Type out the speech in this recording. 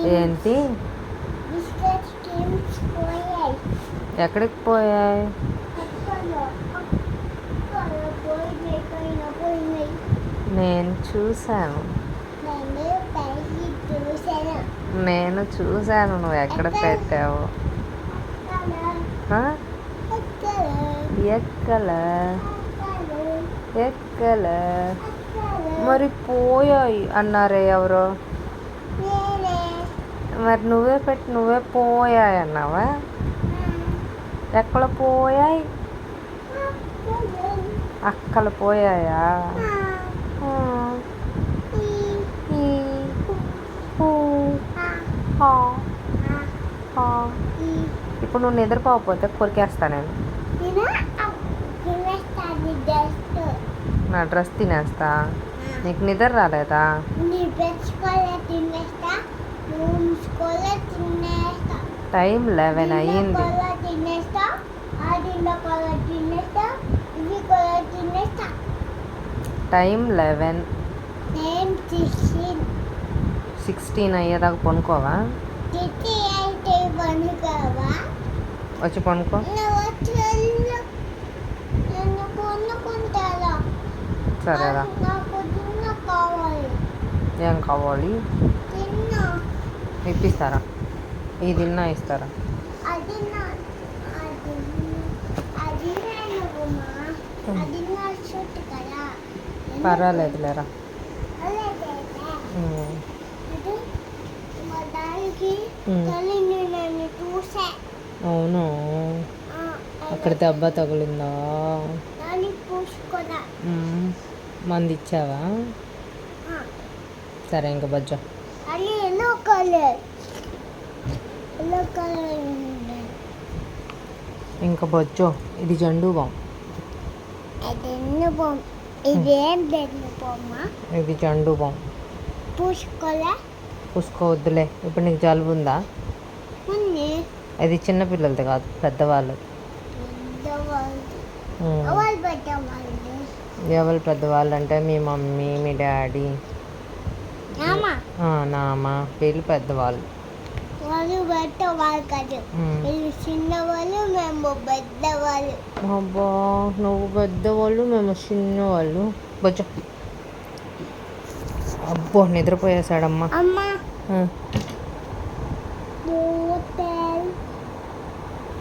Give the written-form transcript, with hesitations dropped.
ఏంటి? ఎక్కడికి పోయాయి? నేను చూశాను. నువ్వు ఎక్కడ పెట్టావు? ఎక్కల మరి పోయాయి అన్నారే ఎవరో. మరి నువ్వే పోయాయి అన్నావా? ఎక్కడ పోయాయి? అక్కలు పోయాయా? ఇప్పుడు నువ్వు నిద్రపోకపోతే కొరికేస్తా నేను. నా డ్రెస్ తినేస్తా. నీకు నిద్ర రాలేదా? టైం 11 అయ్యింది. టైం 11. 16 అయ్యేదాకా పనుకోవా? వచ్చి పనుకో. సరేరా. ఏం కావాలి? ఇప్పిస్తారా? ఈ తిన్నా ఇస్తారా? పర్వాలేదు లేరా. అవును. అక్కడ దెబ్బ తగిలిందా? మంది ఇచ్చావా? సరే ఇంకా బజ్జ. ఇంకా బొజ్జో. ఇది జండు బామ్. ఇది జండు బామ్. పూసుకోవద్దులే. ఇప్పుడు నీకు జలుబు ఉందా? అది చిన్నపిల్లలది కాదు, పెద్దవాళ్ళది. ఎవరు పెద్దవాళ్ళు అంటే మీ మమ్మీ, మీ డాడీ, నామ, వీళ్ళు పెద్దవాళ్ళు. అబ్బా, నువ్వు పెద్దవాళ్ళు, మేము చిన్నవాళ్ళు. బొచ్చ. అబ్బో నిద్రపోయేసాడమ్మా.